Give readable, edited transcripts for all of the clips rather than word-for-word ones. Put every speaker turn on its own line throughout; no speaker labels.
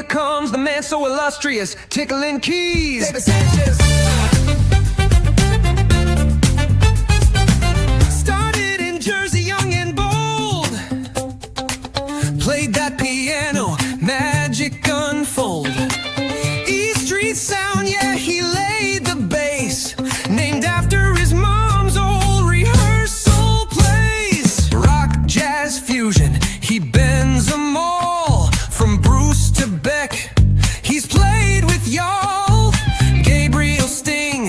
here comes the man so illustrious, tickling keys.
David Sancious.
Started in Jersey, young and bold. Played that piano, magic unfold. East Street sound, yeah, he laid the bass. Named after his mom's old rehearsal place. Rock, jazz, fusion, he bends them all. From Bruce to Beck, he's played with y'all. Gabriel, Sting,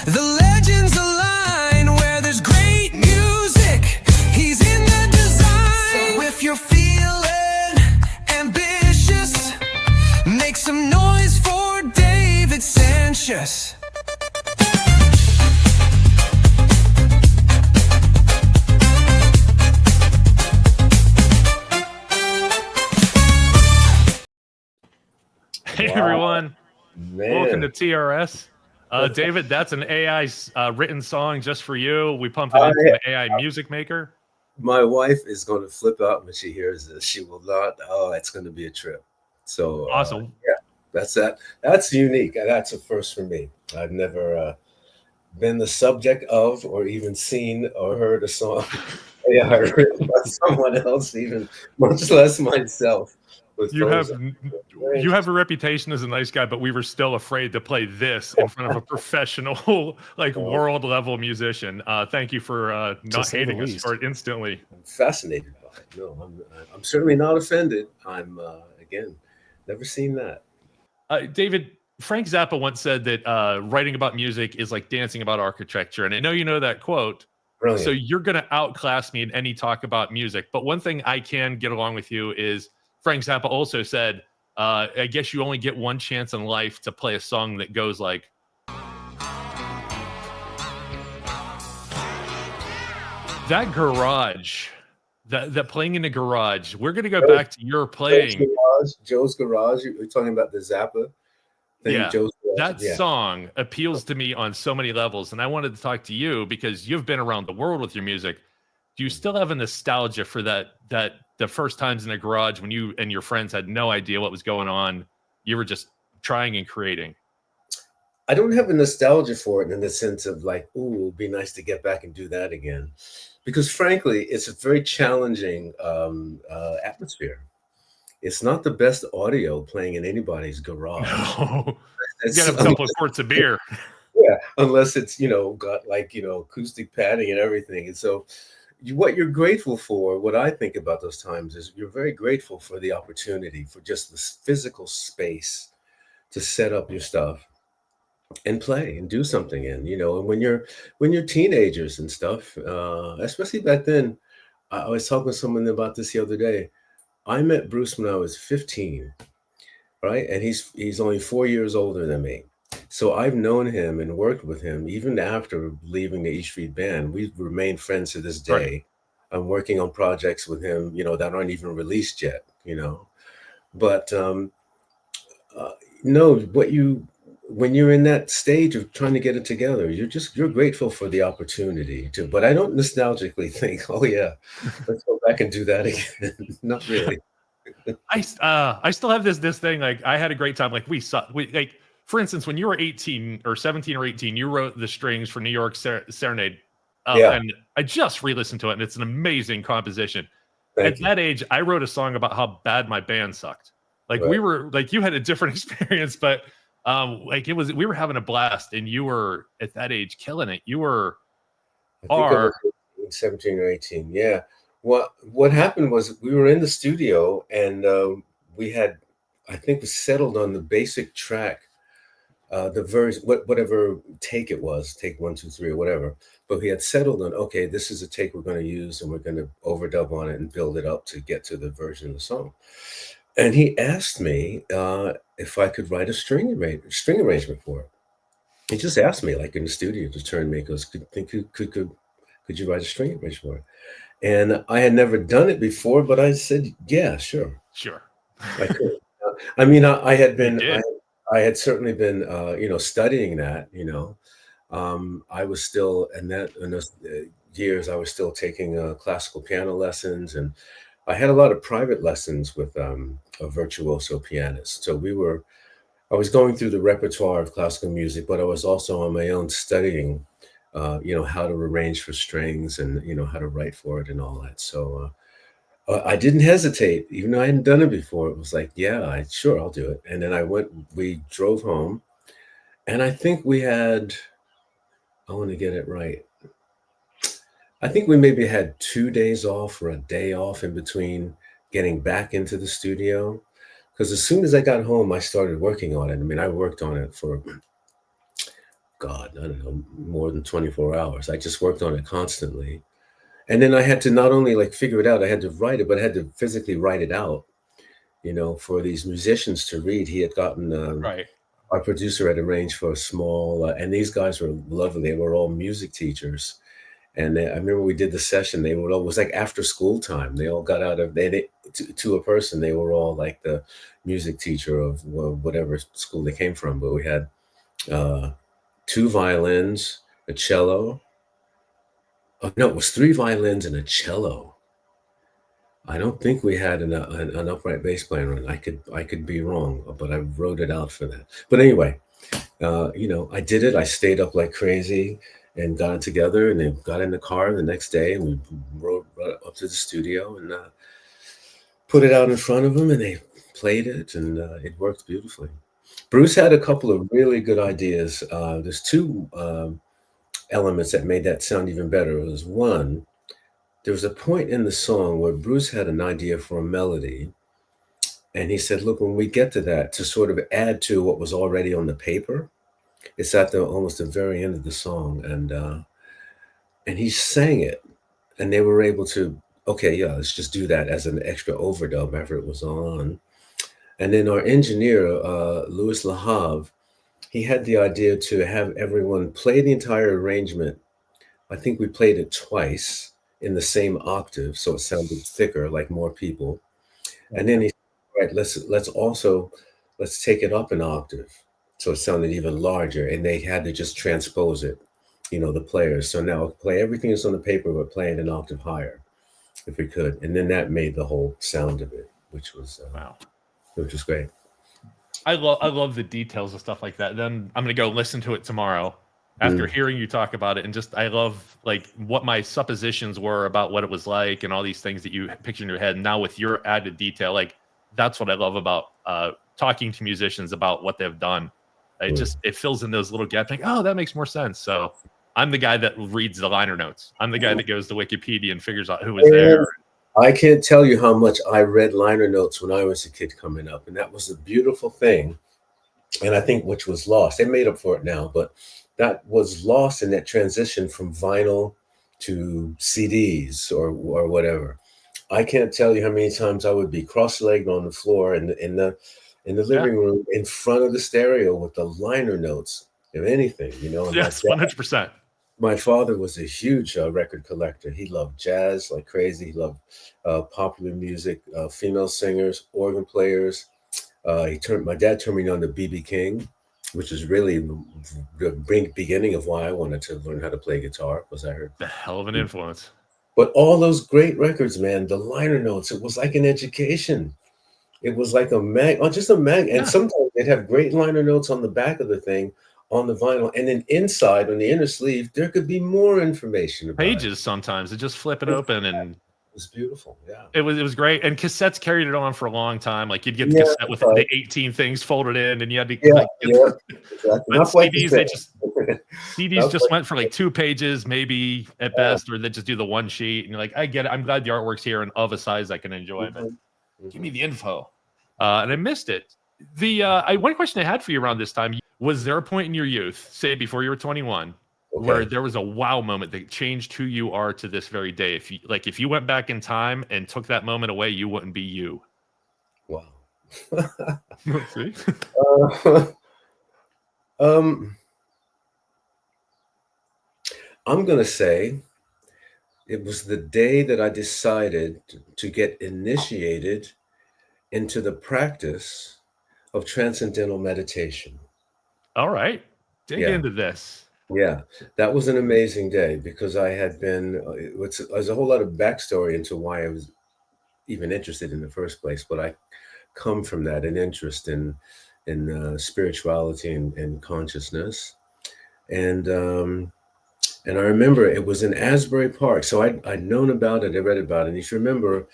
the legends align. Where there's great music, he's in the design. So if you're feeling ambitious, make some noise for David Sancious.
Hey everyone,
Man.
welcome to TRS. David, that's an AI written song just for you. We pumped it into the AI music maker.
My wife is going to flip out when she hears this. She will not. Oh, it's going to be a trip. So
Awesome.
Yeah, that's that. That's unique. That's a first for me. I've never been the subject of, or even seen or heard a song AI written by someone else, even much less myself.
You have a reputation as a nice guy, but we were still afraid to play this in front of a professional, like world level musician. Thank you for not hating us for it instantly.
I'm fascinated by it. No, I'm certainly not offended. I'm again, never seen that.
David, Frank Zappa once said that writing about music is like dancing about architecture, and I know you know that quote.
Brilliant.
So you're going to outclass me in any talk about music. But one thing I can get along with you is Frank Zappa also said, I guess you only get one chance in life to play a song that goes like. That garage, that playing in the garage, we're going to go back to your playing.
Joe's Garage. You're talking about the Zappa thing?
Yeah,
Joe's Garage.
that song appeals to me on so many levels. And I wanted to talk to you because you've been around the world with your music. Do you still have a nostalgia for that the first times in a garage when you and your friends had no idea what was going on, you were just trying and creating?
I don't have a nostalgia for it in the sense of like, ooh, it'd be nice to get back and do that again. Because frankly, it's a very challenging atmosphere. It's not the best audio playing in anybody's garage.
No. You gotta have a couple of quarts of beer.
Yeah, unless it's, got like, acoustic padding and everything. And so what you're grateful for, what I think about those times is you're very grateful for the opportunity, for just this physical space to set up your stuff and play and do something in, and when you're teenagers and stuff, especially back then. I was talking with someone about this the other day. I met Bruce when I was 15, right? And he's only 4 years older than me. So I've known him and worked with him even after leaving the E Street Band. We've remained friends to this day. Right. I'm working on projects with him, that aren't even released yet, But no, when you're in that stage of trying to get it together, you're grateful for the opportunity to. But I don't nostalgically think, oh yeah, let's go back and do that again. Not really.
I still have this thing. Like I had a great time. Like we like. For instance, when you were 18 or 17 or 18, you wrote the strings for New York Serenade. And I just re-listened to it, and it's an amazing composition. At that age, I wrote a song about how bad my band sucked. Like we were, like you had a different experience, but like we were having a blast, and you were at that age killing it. You were,
I think 17 or 18. Yeah. What happened was we were in the studio, and we had, I think, we settled on the basic track. The verse, whatever take it was, take 1, 2, 3 or whatever, but we had settled on, okay, this is a take we're going to use, and we're going to overdub on it and build it up to get to the version of the song. And he asked me if I could write a string arrangement for it. He just asked me, like in the studio, to turn me, goes, could you write a string arrangement for it? And I had never done it before, but I said, yeah, sure. I could. I mean, I had certainly been, studying that, I was still in those years, I was still taking classical piano lessons, and I had a lot of private lessons with a virtuoso pianist. So I was going through the repertoire of classical music, but I was also on my own studying, how to arrange for strings and, how to write for it and all that. So I didn't hesitate, even though I hadn't done it before. It was like, yeah, sure, I'll do it. And then we drove home, and I think I want to get it right. I think we maybe had 2 days off or a day off in between getting back into the studio. Because as soon as I got home, I started working on it. I mean, I worked on it for, God, I don't know, more than 24 hours. I just worked on it constantly. And then I had to not only like figure it out, I had to write it, but I had to physically write it out, for these musicians to read. He had gotten,
Right.
our producer had arranged for a small, and these guys were lovely. They were all music teachers. And I remember we did the session. It was like after school time. They all got out of, to a person, they were all like the music teacher of whatever school they came from. But we had uh, two violins, a cello. Oh, no, it was three violins and a cello. I don't think we had an upright bass player on. I could be wrong, but I wrote it out for that. But anyway, I did it. I stayed up like crazy and got it together, and then got in the car the next day, and we rode up to the studio and put it out in front of them, and they played it, and it worked beautifully. Bruce had a couple of really good ideas. There's two elements that made that sound even better. It was one, there was a point in the song where Bruce had an idea for a melody, and he said, look, when we get to that, to sort of add to what was already on the paper, it's at almost the very end of the song, and he sang it, and they were able to, okay, yeah, let's just do that as an extra overdub after it was on. And then our engineer, Louis Lahav, he had the idea to have everyone play the entire arrangement. I think we played it twice in the same octave, so it sounded thicker, like more people. And then he said, right, let's take it up an octave, so it sounded even larger. And they had to just transpose it, the players. So now play everything that's on the paper, but play it an octave higher, if we could. And then that made the whole sound of it, which was
Wow.
Which was great.
I love the details and stuff like that. Then I'm gonna go listen to it tomorrow after hearing you talk about it, and just I love like what my suppositions were about what it was like and all these things that you picture in your head. Now with your added detail, like that's what I love about talking to musicians about what they've done. It fills in those little gaps. Like, oh, that makes more sense. So I'm the guy that reads the liner notes. I'm the guy that goes to Wikipedia and figures out who was there.
I can't tell you how much I read liner notes when I was a kid coming up, and that was a beautiful thing. And I think which was lost. They made up for it now, but that was lost in that transition from vinyl to CDs or whatever. I can't tell you how many times I would be cross-legged on the floor in the living room in front of the stereo with the liner notes of anything, And
yes, 100%.
My father was a huge record collector. He loved jazz like crazy. He loved popular music, female singers, organ players. My dad turned me on to B.B. King, which is really the beginning of why I wanted to learn how to play guitar, because I heard
the hell of an influence.
But all those great records, man, the liner notes, it was like an education. It was like just a mag. And sometimes they'd have great liner notes on the back of the thing, on the vinyl, and then inside on the inner sleeve there could be more information about
pages. Sometimes it just flip it open, and
it was beautiful. Yeah,
it was great. And cassettes carried it on for a long time. Like you'd get the cassette with the 18 things folded in, and you had to
exactly.
But CDs just went for like 2 pages maybe at best, or they just do the one sheet, and you're like, I get it, I'm glad the artwork's here and of a size I can enjoy, but give me the info. And I missed it. One question I had for you around this time, was there a point in your youth, say before you were 21, where there was a wow moment that changed who you are to this very day? If you went back in time and took that moment away, you wouldn't be you.
Wow.
See?
I'm gonna say it was the day that I decided to get initiated into the practice of transcendental meditation.
All right. Dig into this.
Yeah, that was an amazing day because I had been, there's a whole lot of backstory into why I was even interested in the first place, but I come from that, an interest in spirituality and consciousness. And I remember it was in Asbury Park. So I'd known about it, I read about it. And you should remember,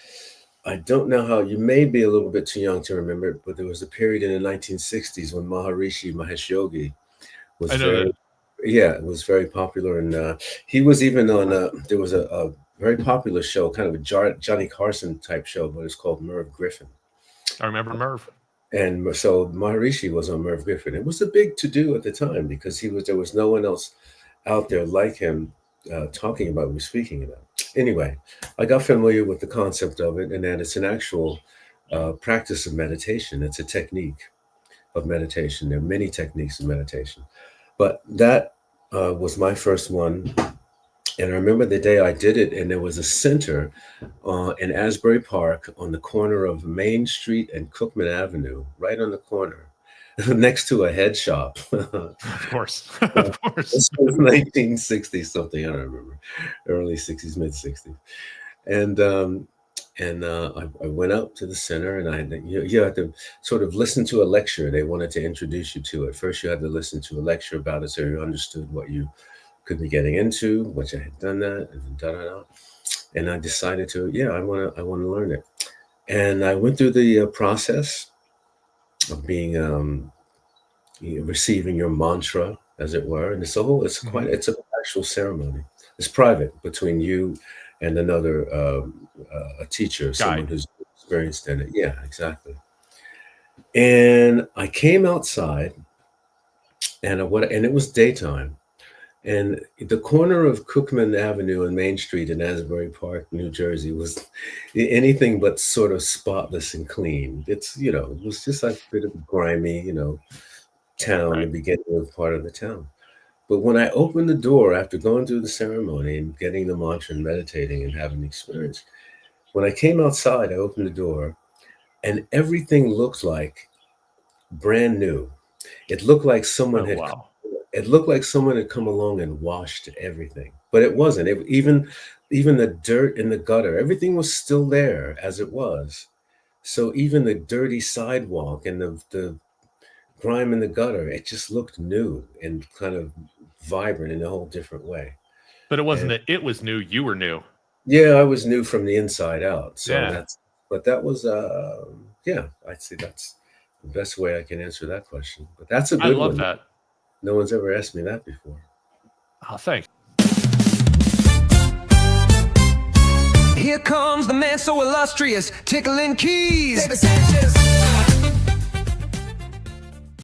I don't know how, you may be a little bit too young to remember it, but there was a period in the 1960s when Maharishi Mahesh Yogi was
I know
very,
that.
yeah, it was very popular. And he was even on, there was a very popular show, kind of a Johnny Carson type show, but it's called Merv Griffin.
I remember Merv.
And so Maharishi was on Merv Griffin. It was a big to do at the time because there was no one else out there like him talking about what we're speaking about. Anyway, I got familiar with the concept of it, and that it's an actual practice of meditation. It's a technique of meditation. There are many techniques of meditation, but that was my first one. And I remember the day I did it, and there was a center in Asbury Park on the corner of Main Street and Cookman Avenue, right on the corner, next to a head shop.
Of course. Of course.
This was 1960 something, I don't remember, early 60s, mid 60s. And I went up to the center, and you had to sort of listen to a lecture. They wanted to introduce you to it. First, you had to listen to a lecture about it so you understood what you could be getting into, which I had done that, and and I decided to, I want to learn it. And I went through the process of being receiving your mantra, as it were, and it's an actual ceremony. It's private between you and another a teacher, someone who's experienced in it. Yeah, exactly. And I came outside, and it was daytime. And the corner of Cookman Avenue and Main Street in Asbury Park, New Jersey, was anything but sort of spotless and clean. It was just like a bit of a grimy, town,
Right.
the beginning of part of the town. But when I opened the door after going through the ceremony and getting the mantra and meditating and having the experience, when I came outside, I opened the door, and everything looked like brand new. It looked like someone
Oh, wow.
It looked like someone had come along and washed everything, but it wasn't. Even the dirt in the gutter, everything was still there as it was. So even the dirty sidewalk and the grime in the gutter, it just looked new and kind of vibrant in a whole different way.
But it wasn't
And
that it was new, you were new.
yeah, I was new from the inside out. So
Yeah.
that was I'd say that's the best way I can answer that question. But that's a
I
good
love
one.
that.
No one's ever asked me that before.
Oh, thanks.
Here comes the man so illustrious, tickling keys. David Sancious.